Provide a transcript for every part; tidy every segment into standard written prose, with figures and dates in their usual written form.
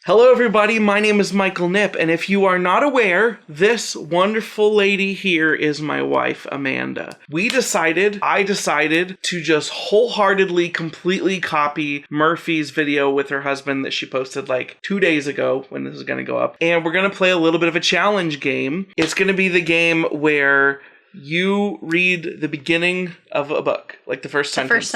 Hello everybody, my name is Michael Knipp, and if you are not aware, this wonderful lady here is my wife, Amanda. I decided to just wholeheartedly, completely copy Murphy's video with her husband that she posted like 2 days ago when this is going to go up. And we're going to play a little bit of a challenge game. It's going to be the game where you read the beginning of a book, like the first sentence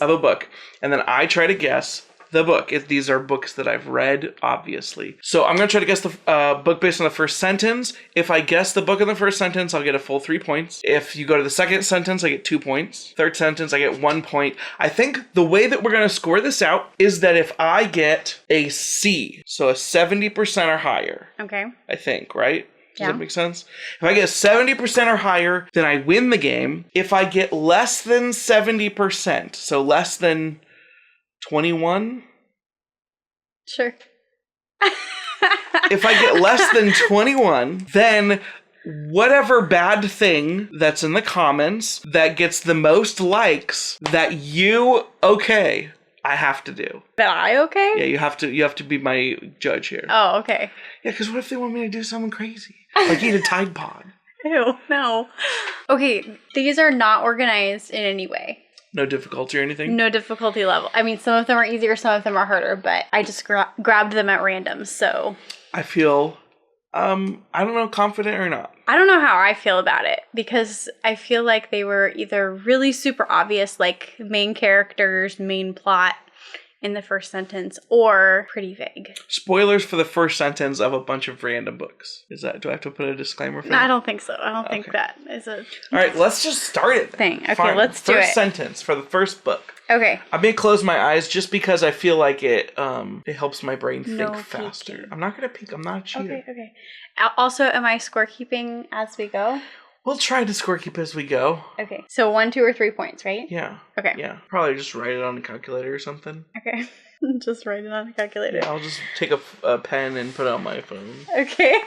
of a book, and then I try to guess the book. These are books that I've read, obviously. So I'm going to try to guess the book based on the first sentence. If I guess the book in the first sentence, I'll get a full 3 points. If you go to the second sentence, I get 2 points. Third sentence, I get 1 point. I think the way that we're going to score this out is that if I get a C, so a 70% or higher. Okay. I think, right? Does that make sense? If I get 70% or higher, then I win the game. If I get less than 70%, so less than 21? Sure. If I get less than 21, then whatever bad thing that's in the comments that gets the most likes that I have to do. That I okay? Yeah, you have to be my judge here. Oh, okay. Yeah, because what if they want me to do something crazy? Like eat a Tide Pod. Ew, no. Okay, these are not organized in any way. No difficulty or anything? No difficulty level. I mean, some of them are easier, some of them are harder, but I just grabbed them at random, so. I feel, I don't know, confident or not. I don't know how I feel about it, because I feel like they were either really super obvious, like main characters, main plot in the first sentence, or pretty vague. Spoilers for the first sentence of a bunch of random books. Do I have to put a disclaimer for that? I don't think so. I don't think that is a... Alright, let's just start it then. Okay, fine. Let's do it. First sentence for the first book. Okay. I may close my eyes just because I feel like it helps my brain think faster. Peeking. I'm not going to peek. I'm not a cheater. Okay. Also, am I scorekeeping as we go? We'll try to scorekeep as we go. Okay. So 1, 2, or 3 points, right? Yeah. Okay. Yeah. Probably just write it on a calculator or something. Okay. Just write it on a calculator. Yeah, I'll just take a pen and put it on my phone. Okay.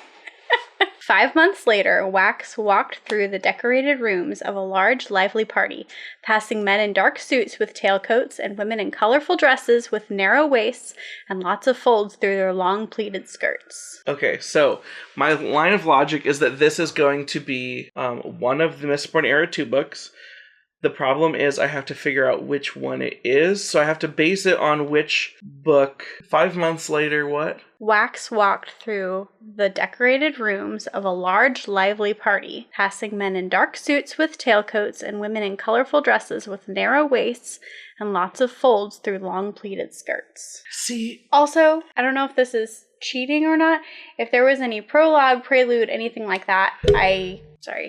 5 months later, Wax walked through the decorated rooms of a large, lively party, passing men in dark suits with tailcoats and women in colorful dresses with narrow waists and lots of folds through their long pleated skirts. Okay, so my line of logic is that this is going to be one of the Mistborn Era 2 books. The problem is I have to figure out which one it is, so I have to base it on which book. 5 months later, what? Wax walked through the decorated rooms of a large, lively party, passing men in dark suits with tailcoats and women in colorful dresses with narrow waists and lots of folds through long pleated skirts. See? Also, I don't know if this is cheating or not. If there was any prologue, prelude, anything like that,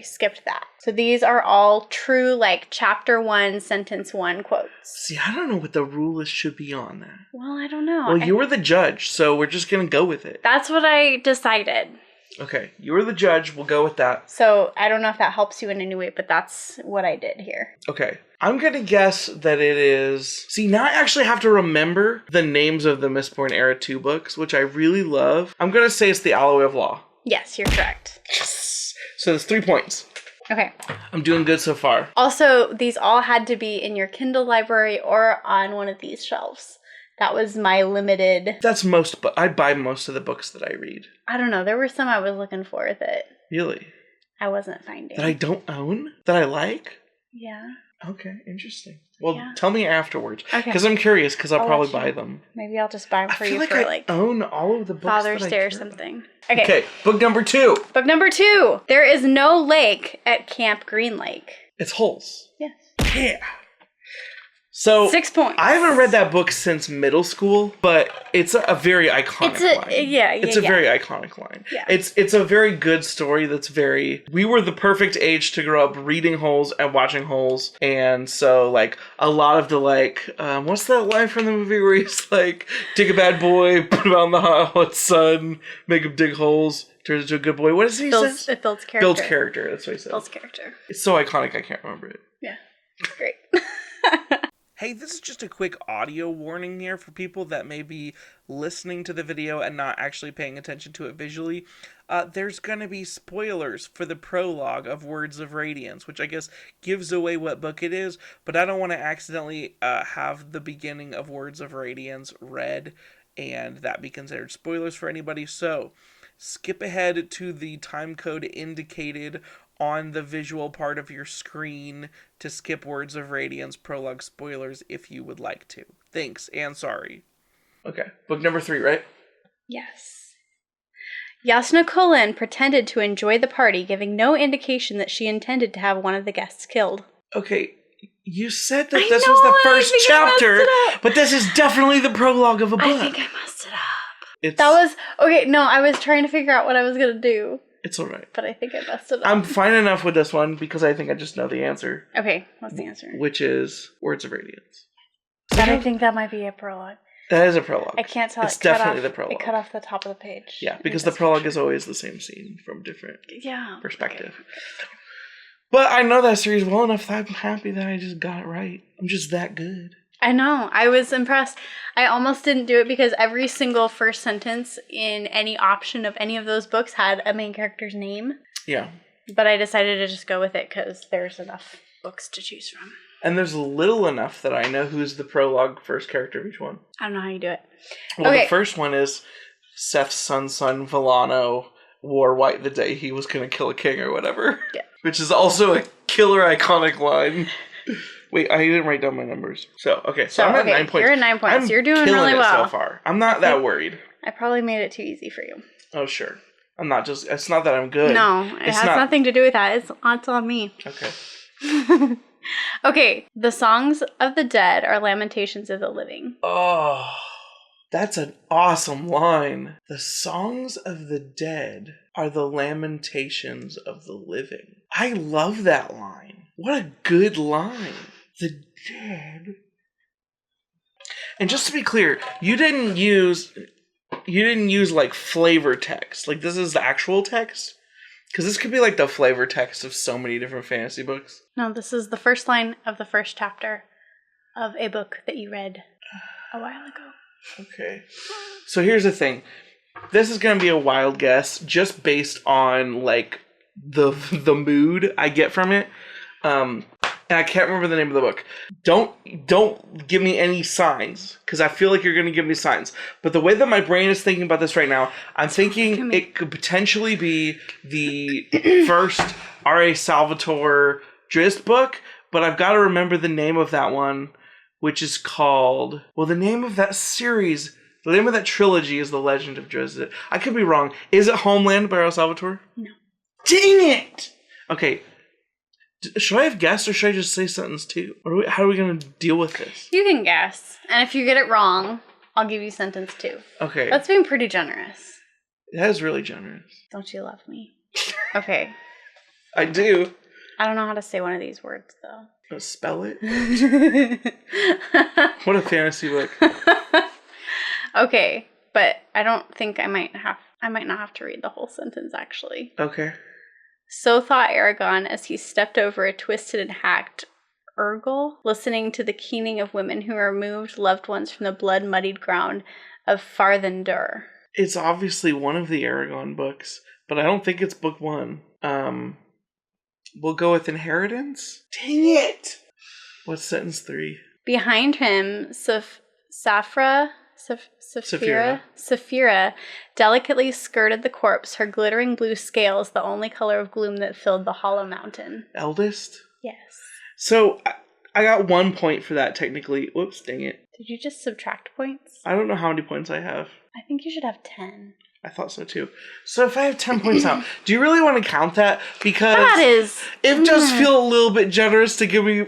skipped that. So these are all true, like, chapter 1, sentence 1 quotes. See, I don't know what the rule should be on that. Well, I don't know. Well, you were the judge, so we're just going to go with it. That's what I decided. Okay, you were the judge. We'll go with that. So I don't know if that helps you in any way, but that's what I did here. Okay. I'm going to guess that it is... See, now I actually have to remember the names of the Mistborn Era 2 books, which I really love. I'm going to say it's The Alloy of Law. Yes, you're correct. Yes! So there's 3 points. Okay. I'm doing good so far. Also, these all had to be in your Kindle library or on one of these shelves. That was my limited... That's most... But I buy most of the books that I read. I don't know. There were some I was looking for that... Really? I wasn't finding. That I don't own? That I like? Yeah. Okay, interesting. Well, tell me afterwards. Okay. Because I'm curious, because I'll probably buy them. Maybe I'll just buy them for you like for, I own all of the books Father's that I Day or care something. about. Okay, book number 2. Book number 2. There is no lake at Camp Green Lake. It's holes. Yes. Yeah. So 6 points. I haven't read that book since middle school, but it's a very iconic line. It's a very iconic line. Yeah. It's a very good story that's very... We were the perfect age to grow up reading Holes and watching Holes. And so, like, a lot of the, like... what's that line from the movie where he's like, take a bad boy, put him out in the hot sun, make him dig holes, turns into a good boy. What does he say? It builds character. Builds character, that's what he said. Builds character. It's so iconic, I can't remember it. Yeah. Great. Hey, this is just a quick audio warning here for people that may be listening to the video and not actually paying attention to it visually. There's going to be spoilers for the prologue of Words of Radiance, which I guess gives away what book it is, but I don't want to accidentally have the beginning of Words of Radiance read and that be considered spoilers for anybody. So skip ahead to the time code indicated on the visual part of your screen to skip Words of Radiance prologue spoilers if you would like to. Thanks, and sorry. Okay, book number 3, right? Yes. Yasna Kulin pretended to enjoy the party, giving no indication that she intended to have one of the guests killed. Okay, you said that this was the first chapter, but this is definitely the prologue of a book. I think I messed it up. I was trying to figure out what I was going to do. It's alright. But I think I messed it up. I'm fine enough with this one because I think I just know the answer. Okay, what's the answer? Which is Words of Radiance. But I think that might be a prologue. That is a prologue. I can't tell. It's definitely the prologue. It cut off the top of the page. Yeah, because the prologue is always the same scene from different perspective. Okay. But I know that series well enough that I'm happy that I just got it right. I'm just that good. I know. I was impressed. I almost didn't do it because every single first sentence in any option of any of those books had a main character's name. Yeah. But I decided to just go with it because there's enough books to choose from. And there's little enough that I know who's the prologue first character of each one. I don't know how you do it. Well, the first one is Seth's son Villano wore white the day he was going to kill a king or whatever. Yeah. Which is also a killer iconic line. Wait, I didn't write down my numbers. So I'm at 9 points. You're at 9 points. You're doing killing really it well so far. I'm not that worried. I probably made it too easy for you. Oh, sure. I'm not just... It's not that I'm good. No, it has nothing to do with that. It's on me. Okay. Okay, the songs of the dead are lamentations of the living. Oh, that's an awesome line. The songs of the dead are the lamentations of the living. I love that line. What a good line. The dead. And just to be clear, you didn't use like flavor text. Like this is the actual text. Because this could be like the flavor text of so many different fantasy books. No, this is the first line of the first chapter of a book that you read a while ago. Okay. So here's the thing. This is going to be a wild guess just based on like the mood I get from it. And I can't remember the name of the book. Don't give me any signs, because I feel like you're going to give me signs. But the way that my brain is thinking about this right now, I'm thinking it could potentially be the first R.A. Salvatore Drizzt book, but I've got to remember the name of that one, which is called... Well, the name of that series, the name of that trilogy is The Legend of Drizzt. I could be wrong. Is it Homeland by R.A. Salvatore? No. Dang it! Okay. Should I have guessed or should I just say sentence 2? How are we going to deal with this? You can guess. And if you get it wrong, I'll give you sentence 2. Okay. That's being pretty generous. That is really generous. Don't you love me? Okay. I do. I don't know how to say one of these words, though. Spell it? What a fantasy book. Okay, but I don't think I might not have to read the whole sentence, actually. Okay. So thought Aragon as he stepped over a twisted and hacked Urgle, listening to the keening of women who removed loved ones from the blood-muddied ground of Farthendur. It's obviously one of the Aragon books, but I don't think it's book 1. We'll go with Inheritance? Dang it! What's sentence 3? Behind him, Saphira delicately skirted the corpse, her glittering blue scales the only color of gloom that filled the hollow mountain. Eldest? Yes. So, I got 1 point for that, technically. Whoops, dang it. Did you just subtract points? I don't know how many points I have. I think you should have 10. I thought so, too. So if I have 10 points out, do you really want to count that? Because it does feel a little bit generous to give me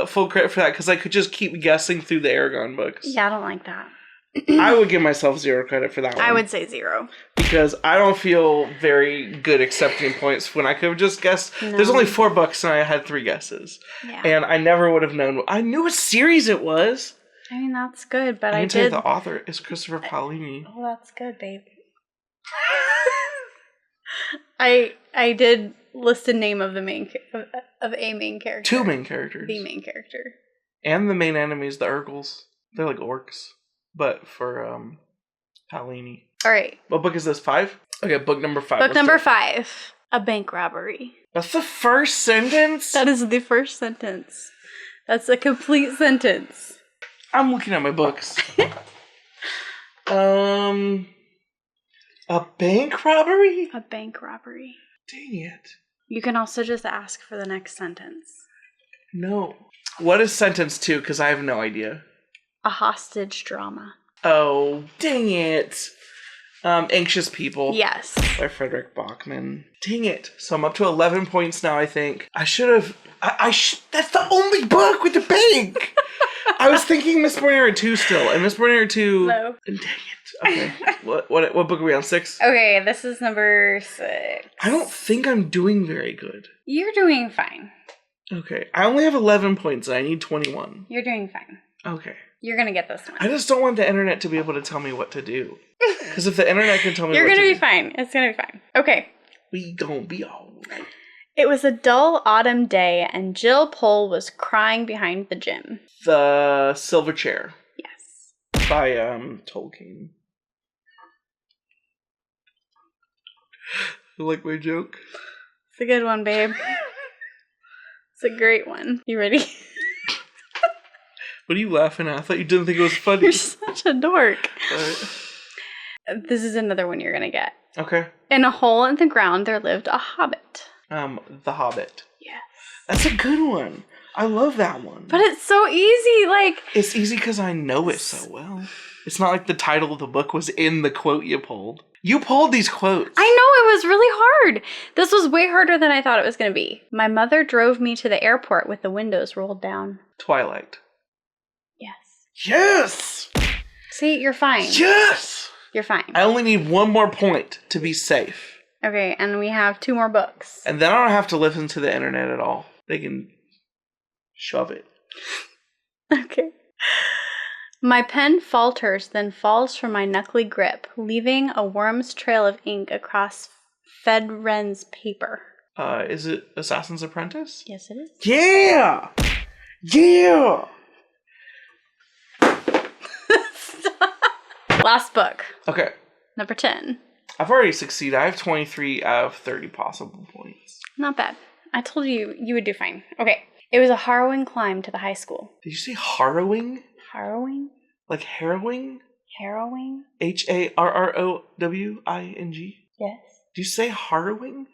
full credit for that, because I could just keep guessing through the Aragon books. Yeah, I don't like that. I would give myself 0 credit for that one. I would say 0. Because I don't feel very good accepting points when I could have just guessed. No. There's only 4 books and I had 3 guesses. Yeah. And I never would have known. I knew what series it was. I mean, that's good, but I can tell you the author is Christopher Paolini. Oh, that's good, babe. I did list a name of the main of a main character. 2 main characters. The main character. And the main enemies, the Urgles. They're like orcs. But for Paolini. Alright. What book is this? 5? Okay, book number 5. Book number 5. A bank robbery. That's the first sentence? That is the first sentence. That's a complete sentence. I'm looking at my books. A bank robbery? A bank robbery. Dang it. You can also just ask for the next sentence. No. What is sentence 2? Because I have no idea. A hostage drama. Oh, dang it. Anxious People. Yes. By Frederick Bachman. Dang it. So I'm up to 11 points now, I think. I should have... that's the only book with the bank! I was thinking Miss Born Era 2 still, and Miss Born Era 2... No. Dang it. Okay. What book are we on? 6? Okay, this is number 6. I don't think I'm doing very good. You're doing fine. Okay. I only have 11 points, and I need 21. You're doing fine. Okay. You're gonna get this one. I just don't want the internet to be able to tell me what to do. Because if the internet can tell me You're what to do... You're gonna be fine. It's gonna be fine. Okay. We gonna be all right. It was a dull autumn day, and Jill Pole was crying behind the gym. The Silver Chair. Yes. By, Tolkien. You like my joke? It's a good one, babe. It's a great one. You ready? What are you laughing at? I thought you didn't think it was funny. You're such a dork. This is another one you're gonna get. Okay. In a hole in the ground there lived a hobbit. The Hobbit. Yes. That's a good one. I love that one. But it's so easy, like... It's easy because I know it so well. It's not like the title of the book was in the quote you pulled. You pulled these quotes. I know, it was really hard. This was way harder than I thought it was going to be. My mother drove me to the airport with the windows rolled down. Twilight. Yes. Yes! See, you're fine. Yes! You're fine. I only need one more point to be safe. Okay, and we have 2 more books. And then I don't have to listen to the internet at all. They can shove it. Okay. My pen falters, then falls from my knuckly grip, leaving a worm's trail of ink across Fedren's paper. Is it Assassin's Apprentice? Yes, it is. Yeah! Yeah! Last book. Okay. Number 10. I've already succeeded. I have 23 out of 30 possible points. Not bad. I told you you would do fine. Okay. It was a harrowing climb to the high school. Did you say harrowing? Harrowing? Like harrowing? Harrowing? Harrowing? Yes. Do you say harrowing?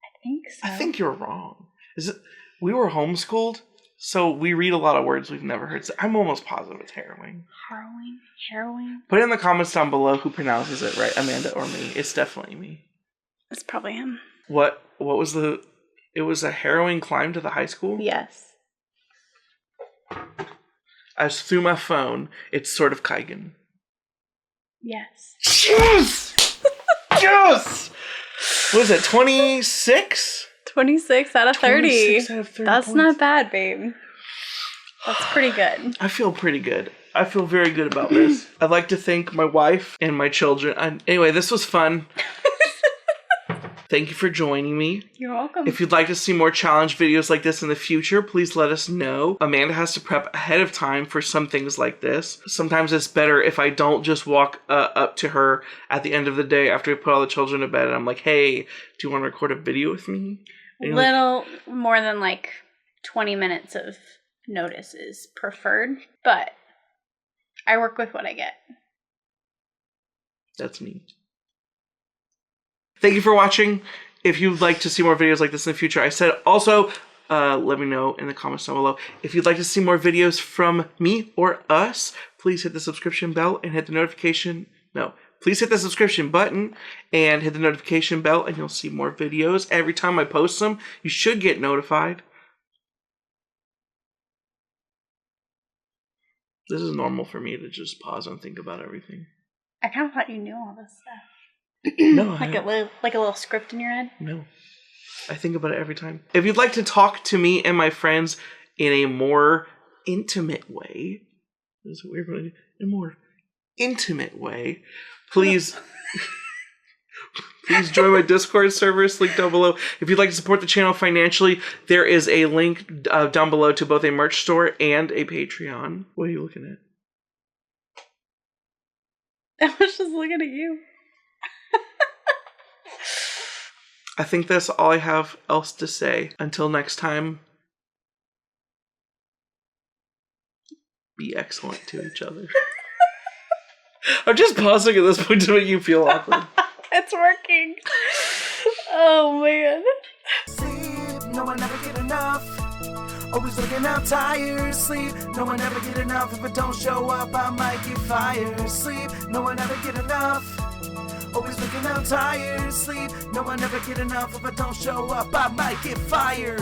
I think so. I think you're wrong. Is it? We were homeschooled, so we read a lot of words we've never heard. So I'm almost positive it's harrowing. Harrowing? Harrowing? Put in the comments down below who pronounces it right, Amanda or me. It's definitely me. It's probably him. What was the... It was a harrowing climb to the high school? Yes. I was through my phone. It's sort of Kaigen. Yes. Yes! Yes! What is it, 26? 26 out of 30. 26 out of 30 That's points. not bad, babe. That's pretty good. I feel pretty good. I feel very good about this. I'd like to thank my wife and my children. Anyway, this was fun. Thank you for joining me. You're welcome. If you'd like to see more challenge videos like this in the future, please let us know. Amanda has to prep ahead of time for some things like this. Sometimes it's better if I don't just walk up to her at the end of the day after we put all the children to bed and I'm like, hey, do you want to record a video with me? Little more than like 20 minutes of notice is preferred, but I work with what I get. That's me. Thank you for watching. If you'd like to see more videos like this in the future, I said also, let me know in the comments down below. If you'd like to see more videos from me or us, please hit the subscription bell and hit the notification. No, please hit the subscription button and hit the notification bell and you'll see more videos. Every time I post them, you should get notified. This is normal for me to just pause and think about everything. I kind of thought you knew all this stuff. No, like a little script in your head? No. I think about it every time. If you'd like to talk to me and my friends in a more intimate way, this is what we're going to do, in a more intimate way, please please join my Discord server, it's linked down below. If you'd like to support the channel financially, there is a link down below to both a merch store and a Patreon. What are you looking at? I was just looking at you. I think that's all I have else to say. Until next time, be excellent to each other. I'm just pausing at this point to make you feel awkward. It's working. Oh, man. Sleep, no one ever get enough. Always looking out tired. Sleep, no one ever get enough. If I don't show up, I might get fired. Sleep, no one ever get enough. Always looking out tired. Sleep, no one ever get enough. If I don't show up, I might get fired.